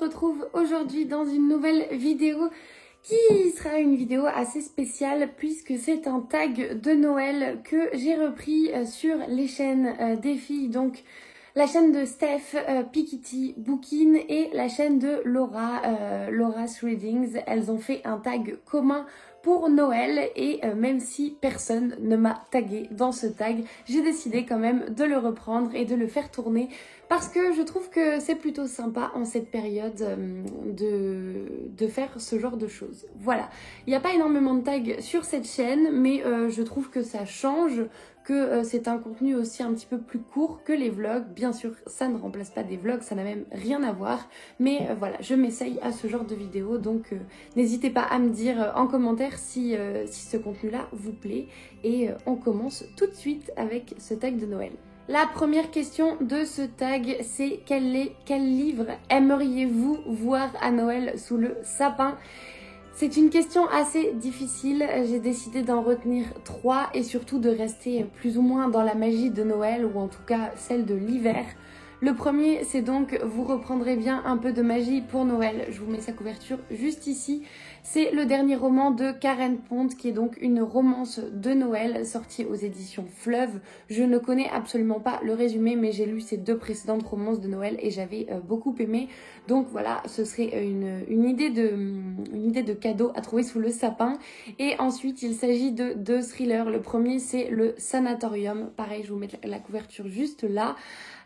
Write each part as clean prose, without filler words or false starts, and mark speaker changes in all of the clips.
Speaker 1: retrouve aujourd'hui dans une nouvelle vidéo qui sera une vidéo assez spéciale puisque c'est un tag de Noël que j'ai repris sur les chaînes des filles, donc la chaîne de Steph, Piketty Bookin et la chaîne de Laura, Laura's Readings. Elles ont fait un tag commun pour Noël et même si personne ne m'a tagué dans ce tag, j'ai décidé quand même de le reprendre et de le faire tourner parce que je trouve que c'est plutôt sympa en cette période de faire ce genre de choses. Voilà, il n'y a pas énormément de tags sur cette chaîne, mais je trouve que ça change, que c'est un contenu aussi un petit peu plus court que les vlogs. Bien sûr, ça ne remplace pas des vlogs, ça n'a même rien à voir. Mais voilà, je m'essaye à ce genre de vidéo, donc n'hésitez pas à me dire en commentaire si ce contenu-là vous plaît. Et on commence tout de suite avec ce tag de Noël. La première question de ce tag, c'est quel livre aimeriez-vous voir à Noël sous le sapin ? C'est une question assez difficile, j'ai décidé d'en retenir 3 et surtout de rester plus ou moins dans la magie de Noël, ou en tout cas celle de l'hiver. Le premier, c'est donc, vous reprendrez bien un peu de magie pour Noël. Je vous mets sa couverture juste ici. C'est le dernier roman de Karen Pond, qui est donc une romance de Noël sortie aux éditions Fleuve. Je ne connais absolument pas le résumé, mais j'ai lu ces 2 précédentes romances de Noël et j'avais beaucoup aimé. Donc voilà, ce serait une idée de cadeau à trouver sous le sapin. Et ensuite, il s'agit de 2 thrillers. Le premier, c'est Le Sanatorium. Pareil, je vous mets la couverture juste là.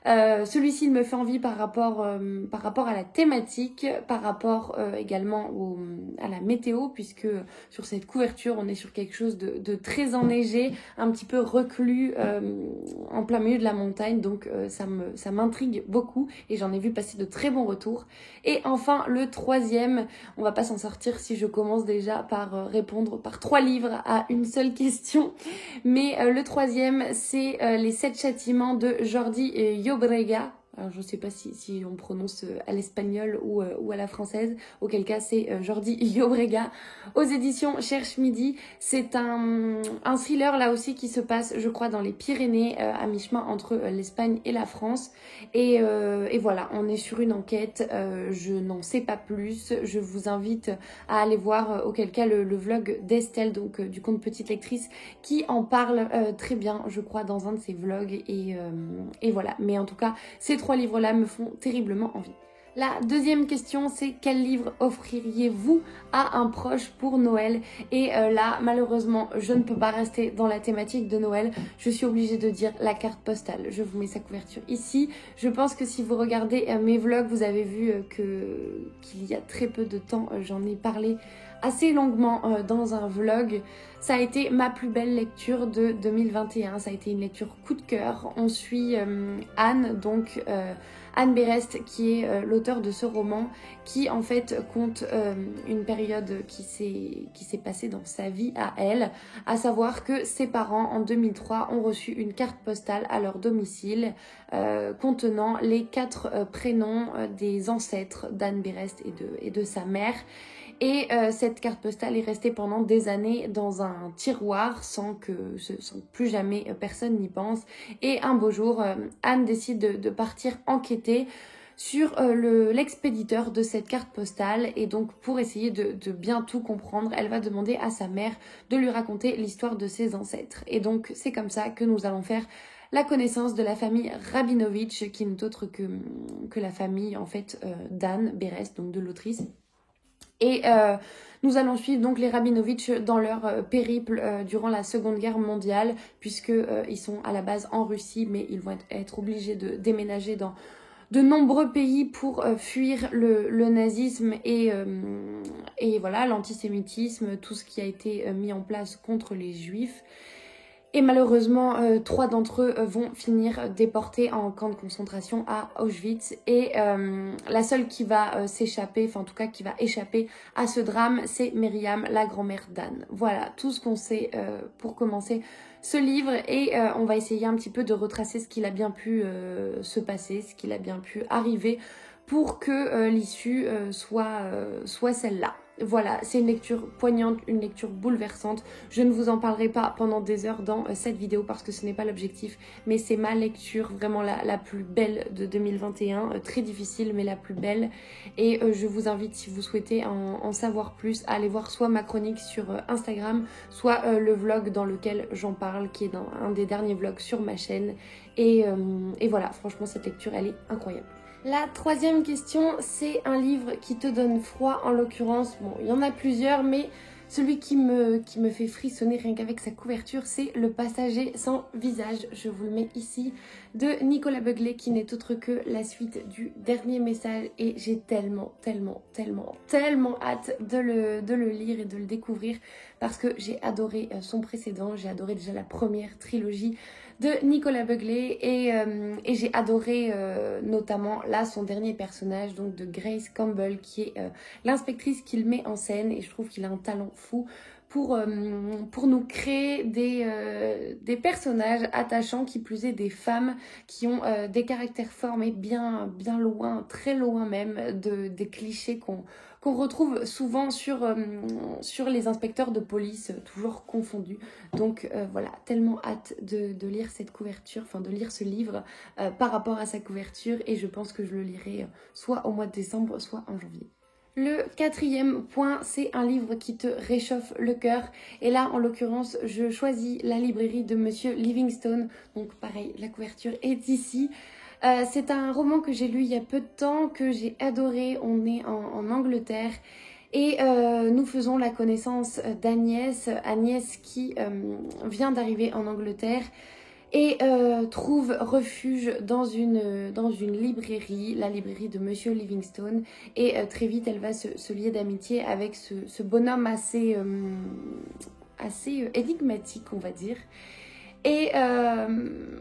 Speaker 1: Celui-ci il me fait envie par rapport à la thématique, par rapport également à la météo, puisque sur cette couverture on est sur quelque chose de très enneigé, un petit peu reclus en plein milieu de la montagne, donc ça m'intrigue beaucoup et j'en ai vu passer de très bons retours. Et enfin le troisième, on va pas s'en sortir si je commence déjà par répondre par 3 livres à une seule question, mais le troisième c'est Les 7 châtiments de Jordi Llobrega. Alors, je ne sais pas si on prononce à l'espagnol ou à la française. Auquel cas, c'est Jordi Llobrega aux éditions Cherche Midi. C'est un thriller là aussi qui se passe, je crois, dans les Pyrénées, à mi-chemin entre l'Espagne et la France. Et voilà, on est sur une enquête. Je n'en sais pas plus. Je vous invite à aller voir, auquel cas, le vlog d'Estelle, donc du compte Petite Lectrice, qui en parle très bien, je crois, dans un de ses vlogs. Et voilà. Mais en tout cas, ces 3 livres-là me font terriblement envie. La deuxième question, c'est quel livre offririez-vous à un proche pour Noël ? Et là, malheureusement, je ne peux pas rester dans la thématique de Noël. Je suis obligée de dire la carte postale. Je vous mets sa couverture ici. Je pense que si vous regardez mes vlogs, vous avez vu qu'il y a très peu de temps, j'en ai parlé assez longuement dans un vlog. Ça a été ma plus belle lecture de 2021. Ça a été une lecture coup de cœur. On suit Anne, donc Anne Berest, qui est l'auteur de ce roman, qui en fait compte une période qui s'est passée dans sa vie à elle, à savoir que ses parents en 2003 ont reçu une carte postale à leur domicile contenant les 4 prénoms des ancêtres d'Anne Berest et de sa mère. Et cette carte postale est restée pendant des années dans un tiroir sans plus jamais personne n'y pense. Et un beau jour, Anne décide de partir enquêter sur l'expéditeur de cette carte postale. Et donc pour essayer de bien tout comprendre, elle va demander à sa mère de lui raconter l'histoire de ses ancêtres. Et donc c'est comme ça que nous allons faire la connaissance de la famille Rabinovitch, qui n'est autre que la famille en fait d'Anne Berest, donc de l'autrice. Et nous allons suivre donc les Rabinovitch dans leur périple durant la Seconde Guerre mondiale, puisque ils sont à la base en Russie, mais ils vont être obligés de déménager dans de nombreux pays pour fuir le nazisme et voilà, l'antisémitisme, tout ce qui a été mis en place contre les juifs. Et malheureusement, 3 d'entre eux vont finir déportés en camp de concentration à Auschwitz. Et la seule qui va s'échapper, enfin en tout cas qui va échapper à ce drame, c'est Myriam, la grand-mère d'Anne. Voilà tout ce qu'on sait pour commencer ce livre. Et on va essayer un petit peu de retracer ce qu'il a bien pu se passer, ce qu'il a bien pu arriver pour que l'issue soit celle-là. voilà, c'est une lecture poignante, une lecture bouleversante. Je ne vous en parlerai pas pendant des heures dans cette vidéo parce que ce n'est pas l'objectif, mais c'est ma lecture vraiment la plus belle de 2021, très difficile mais la plus belle. Et je vous invite, si vous souhaitez en savoir plus, à aller voir soit ma chronique sur Instagram, soit le vlog dans lequel j'en parle, qui est dans un des derniers vlogs sur ma chaîne. Et voilà, franchement cette lecture elle est incroyable. La troisième question, c'est un livre qui te donne froid en l'occurrence. Bon, il y en a plusieurs, mais celui qui me fait frissonner rien qu'avec sa couverture, c'est Le Passager sans visage. Je vous le mets ici, de Nicolas Beuglet, qui n'est autre que la suite du dernier message. Et j'ai tellement hâte de le lire et de le découvrir parce que j'ai adoré son précédent. J'ai adoré déjà la première trilogie de Nicolas Beuglet et j'ai adoré notamment là son dernier personnage, donc de Grace Campbell, qui est l'inspectrice qu'il met en scène, et je trouve qu'il a un talent fou pour nous créer des personnages attachants, qui plus est des femmes qui ont des caractères forts mais bien loin, très loin même des clichés qu'on retrouve souvent sur les inspecteurs de police, toujours confondus. Donc voilà, tellement hâte de lire cette couverture, enfin de lire ce livre par rapport à sa couverture, et je pense que je le lirai soit au mois de décembre, soit en janvier. Le quatrième point, c'est un livre qui te réchauffe le cœur. Et là, en l'occurrence, je choisis La librairie de Monsieur Livingstone. Donc pareil, la couverture est ici. C'est un roman que j'ai lu il y a peu de temps, que j'ai adoré. On est en Angleterre. Et nous faisons la connaissance d'Agnès. Agnès qui vient d'arriver en Angleterre et trouve refuge dans une librairie, la librairie de Monsieur Livingstone. Et très vite, elle va se lier d'amitié avec ce bonhomme assez énigmatique, on va dire. Et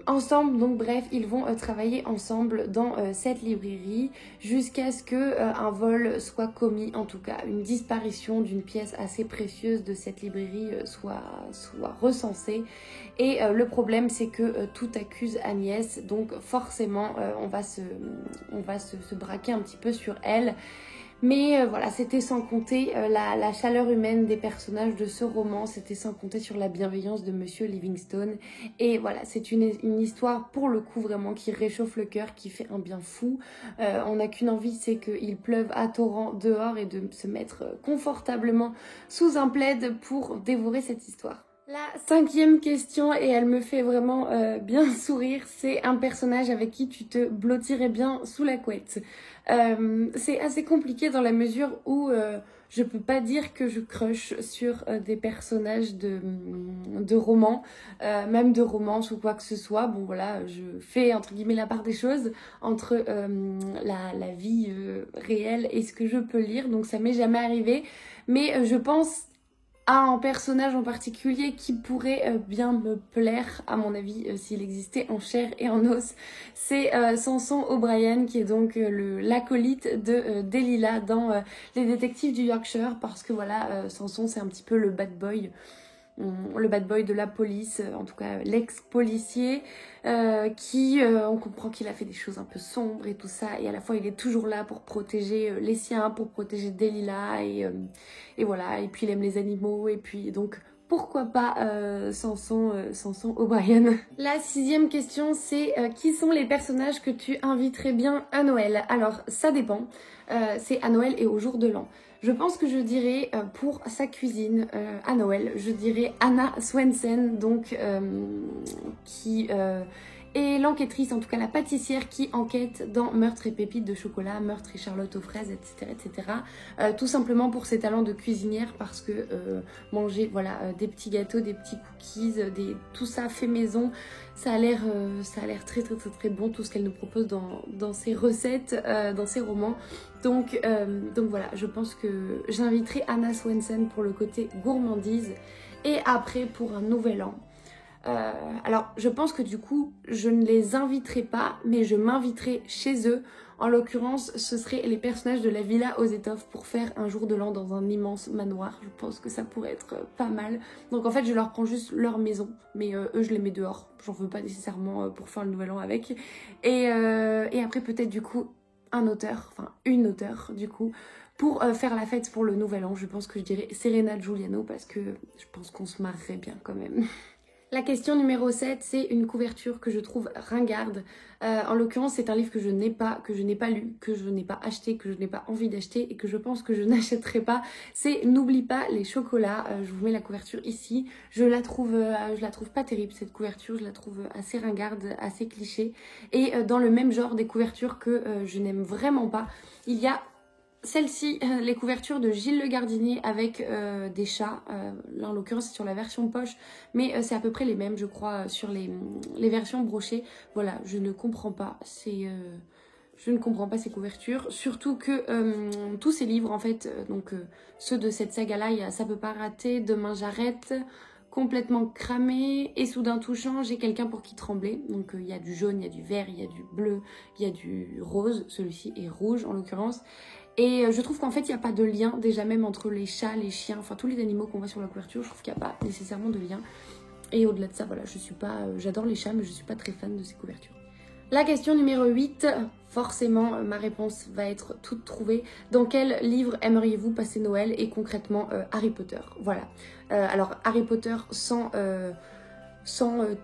Speaker 1: ensemble, donc bref, ils vont travailler ensemble dans cette librairie jusqu'à ce que un vol soit commis, en tout cas une disparition d'une pièce assez précieuse de cette librairie soit recensée. Et le problème, c'est que tout accuse Agnès, donc forcément on va se braquer un petit peu sur elle. Mais voilà, c'était sans compter la chaleur humaine des personnages de ce roman, c'était sans compter sur la bienveillance de Monsieur Livingstone. Et voilà, c'est une histoire pour le coup vraiment qui réchauffe le cœur, qui fait un bien fou. On n'a qu'une envie, c'est qu'il pleuve à torrent dehors et de se mettre confortablement sous un plaid pour dévorer cette histoire. La cinquième question, et elle me fait vraiment bien sourire, c'est un personnage avec qui tu te blottirais bien sous la couette. C'est assez compliqué dans la mesure où je peux pas dire que je crush sur des personnages de romans, même de romance ou quoi que ce soit. Bon voilà, je fais entre guillemets la part des choses entre la vie réelle et ce que je peux lire, donc ça m'est jamais arrivé. Mais je pense à un personnage en particulier qui pourrait bien me plaire, à mon avis, s'il existait en chair et en os. C'est Samson O'Brien, qui est donc l'acolyte de Delilah dans Les Détectives du Yorkshire, parce que voilà, Samson c'est un petit peu le bad boy de la police, en tout cas l'ex-policier, qui, on comprend qu'il a fait des choses un peu sombres et tout ça, et à la fois il est toujours là pour protéger les siens, pour protéger Delilah, et voilà, et puis il aime les animaux, et puis donc pourquoi pas Samson O'Brien. La sixième question, c'est qui sont les personnages que tu inviterais bien à Noël? Alors ça dépend, c'est à Noël et au jour de l'an. Je pense que je dirais pour sa cuisine à Noël, je dirais Anna Swensen, donc qui est l'enquêtrice, en tout cas la pâtissière qui enquête dans Meurtre et pépites de chocolat, Meurtre et Charlotte aux fraises, etc. Tout simplement pour ses talents de cuisinière, parce que manger voilà des petits gâteaux, des petits cookies, tout ça fait maison, ça a l'air très bon, tout ce qu'elle nous propose dans ses recettes, dans ses romans. Donc voilà, je pense que j'inviterai Anna Swensen pour le côté gourmandise. Et après, pour un nouvel an, alors je pense que du coup je ne les inviterai pas, mais je m'inviterai chez eux. En l'occurrence, ce seraient les personnages de la Villa aux Étoffes pour faire un jour de l'an dans un immense manoir. Je pense que ça pourrait être pas mal. Donc en fait je leur prends juste leur maison, mais eux je les mets dehors. J'en veux pas nécessairement pour faire le nouvel an avec. Et après peut-être du coup un auteur, enfin une auteure du coup, pour faire la fête pour le nouvel an. Je pense que je dirais Serena Giuliano parce que je pense qu'on se marrerait bien quand même. La question numéro 7, c'est une couverture que je trouve ringarde. En l'occurrence, c'est un livre que je n'ai pas lu, que je n'ai pas acheté, que je n'ai pas envie d'acheter et que je pense que je n'achèterai pas. C'est N'oublie pas les chocolats. Je vous mets la couverture ici. Je la trouve pas terrible cette couverture. Je la trouve assez ringarde, assez cliché. Et dans le même genre des couvertures que je n'aime vraiment pas, il y a celle-ci, les couvertures de Gilles Le Gardinier avec des chats. Là en l'occurrence c'est sur la version poche, mais c'est à peu près les mêmes je crois sur les versions brochées. Voilà, je ne comprends pas. Je ne comprends pas ces couvertures. Surtout que tous ces livres en fait, ceux de cette saga-là, il y a Ça peut pas rater, Demain j'arrête, Complètement cramé et Soudain touchant, J'ai quelqu'un pour qui trembler. Donc il y a du jaune, il y a du vert, il y a du bleu, il y a du rose. Celui-ci est rouge en l'occurrence. Et je trouve qu'en fait, il n'y a pas de lien, déjà même entre les chats, les chiens, enfin tous les animaux qu'on voit sur la couverture, je trouve qu'il n'y a pas nécessairement de lien. Et au-delà de ça, voilà, j'adore les chats, mais je ne suis pas très fan de ces couvertures. La question numéro 8, forcément, ma réponse va être toute trouvée. Dans quel livre aimeriez-vous passer Noël? Et concrètement, Harry Potter, voilà. Alors, Harry Potter sans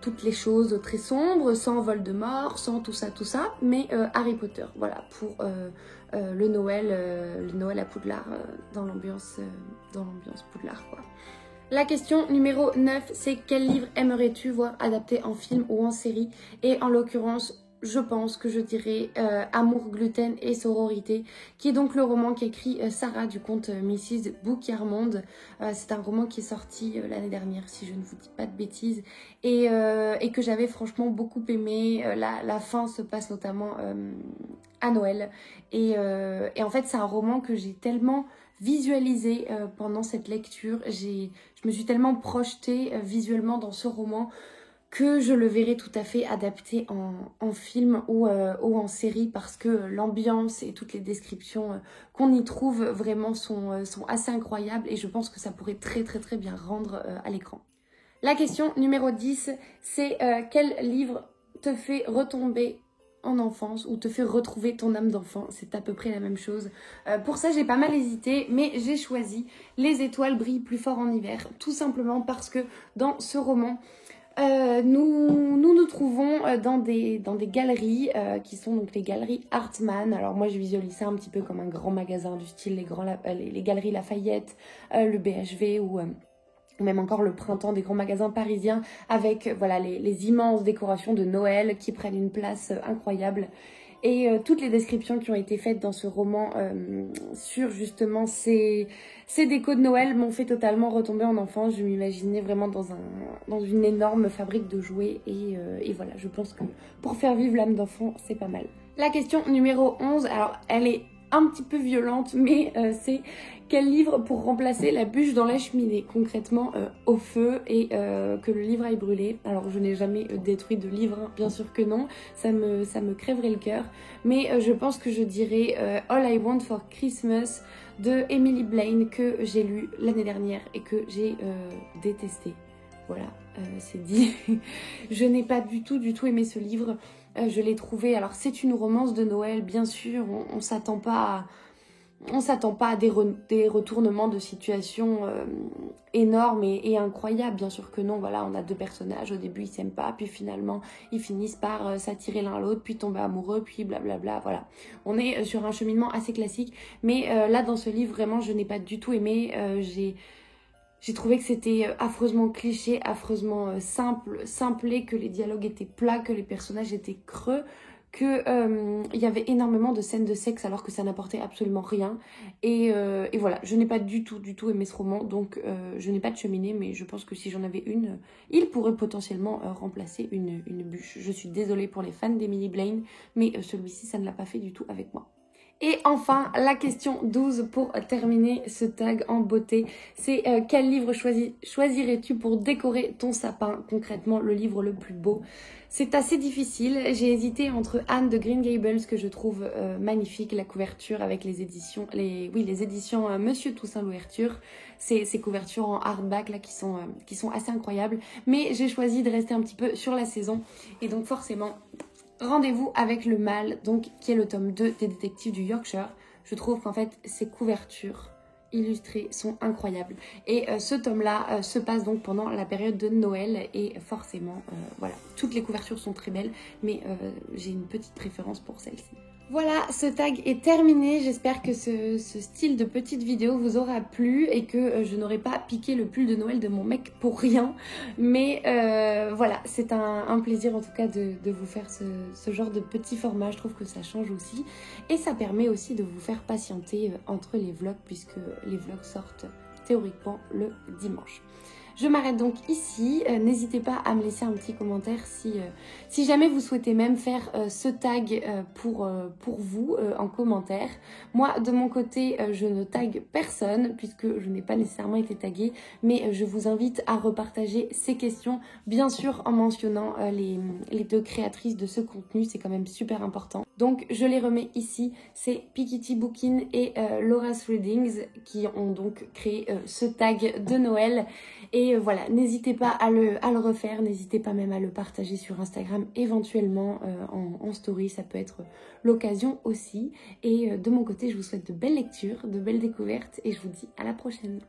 Speaker 1: toutes les choses très sombres, sans Voldemort, sans tout ça, mais Harry Potter, voilà, pour le Noël à Poudlard, dans l'ambiance Poudlard, quoi. La question numéro 9, c'est quel livre aimerais-tu voir adapté en film ou en série? Et en l'occurrence, je pense que je dirais Amour, gluten et sororité, qui est donc le roman qu'écrit Sarah du conte Mrs. Boucard-Monde. C'est un roman qui est sorti l'année dernière, si je ne vous dis pas de bêtises, et que j'avais franchement beaucoup aimé. La fin se passe notamment à Noël. Et en fait, c'est un roman que j'ai tellement visualisé pendant cette lecture. Je me suis tellement projetée visuellement dans ce roman que je le verrai tout à fait adapté en film ou en série, parce que l'ambiance et toutes les descriptions qu'on y trouve vraiment sont assez incroyables et je pense que ça pourrait très bien rendre à l'écran. La question numéro 10, c'est quel livre te fait retomber en enfance ou te fait retrouver ton âme d'enfant? C'est à peu près la même chose. Pour ça, j'ai pas mal hésité, mais j'ai choisi Les étoiles brillent plus fort en hiver, tout simplement parce que dans ce roman, nous trouvons dans des galeries qui sont donc les galeries Hartmann. Alors moi je visualise ça un petit peu comme un grand magasin du style les galeries Lafayette, le BHV ou même encore le printemps des grands magasins parisiens avec voilà les immenses décorations de Noël qui prennent une place incroyable. Et toutes les descriptions qui ont été faites dans ce roman sur justement ces décos de Noël m'ont fait totalement retomber en enfance. Je m'imaginais vraiment dans une énorme fabrique de jouets et voilà, je pense que pour faire vivre l'âme d'enfant, c'est pas mal. La question numéro 11, alors elle est un petit peu violente, mais c'est quel livre pour remplacer la bûche dans la cheminée, concrètement au feu et que le livre aille brûler. Alors je n'ai jamais détruit de livre, hein, bien sûr que non, ça me crèverait le cœur, mais je pense que je dirais All I Want for Christmas de Emily Blaine, que j'ai lu l'année dernière et que j'ai détesté. Voilà, c'est dit. Je n'ai pas du tout aimé ce livre. Je l'ai trouvé, alors c'est une romance de Noël, bien sûr, on s'attend pas à des retournements de situation énormes et incroyables, bien sûr que non. Voilà, on a deux personnages, au début ils s'aiment pas, puis finalement ils finissent par s'attirer l'un l'autre, puis tomber amoureux, puis blablabla, voilà. On est sur un cheminement assez classique, mais là dans ce livre, vraiment je n'ai pas du tout aimé, j'ai trouvé que c'était affreusement cliché, affreusement simplé, que les dialogues étaient plats, que les personnages étaient creux, que il y avait énormément de scènes de sexe alors que ça n'apportait absolument rien. Et voilà, je n'ai pas du tout aimé ce roman, donc je n'ai pas de cheminée, mais je pense que si j'en avais une, il pourrait potentiellement remplacer une bûche. Je suis désolée pour les fans d'Emily Blaine, mais celui-ci, ça ne l'a pas fait du tout avec moi. Et enfin, la question 12 pour terminer ce tag en beauté, c'est quel livre choisirais-tu pour décorer ton sapin? Concrètement, le livre le plus beau. C'est assez difficile, j'ai hésité entre Anne de Green Gables, que je trouve magnifique, la couverture avec les éditions Monsieur Toussaint Louverture, ces couvertures en hardback là qui sont assez incroyables, mais j'ai choisi de rester un petit peu sur la saison, et donc forcément... Rendez-vous avec le mal, donc qui est le tome 2 des détectives du Yorkshire. Je trouve qu'en fait ces couvertures illustrées sont incroyables. Et ce tome-là se passe donc pendant la période de Noël et forcément, voilà, toutes les couvertures sont très belles, mais j'ai une petite préférence pour celle-ci. Voilà, ce tag est terminé. J'espère que ce style de petite vidéo vous aura plu et que je n'aurai pas piqué le pull de Noël de mon mec pour rien. Mais voilà, c'est un plaisir en tout cas de vous faire ce genre de petit format. Je trouve que ça change aussi. Et ça permet aussi de vous faire patienter entre les vlogs puisque les vlogs sortent théoriquement le dimanche. Je m'arrête donc ici, n'hésitez pas à me laisser un petit commentaire si jamais vous souhaitez même faire ce tag pour vous en commentaire. Moi de mon côté je ne tag personne puisque je n'ai pas nécessairement été taguée, mais je vous invite à repartager ces questions, bien sûr en mentionnant les deux créatrices de ce contenu, c'est quand même super important. Donc je les remets ici, c'est Piketty Bookin et Laura's Readings qui ont donc créé ce tag de Noël. Et voilà, n'hésitez pas à le refaire, n'hésitez pas même à le partager sur Instagram éventuellement en story, ça peut être l'occasion aussi. Et de mon côté, je vous souhaite de belles lectures, de belles découvertes et je vous dis à la prochaine.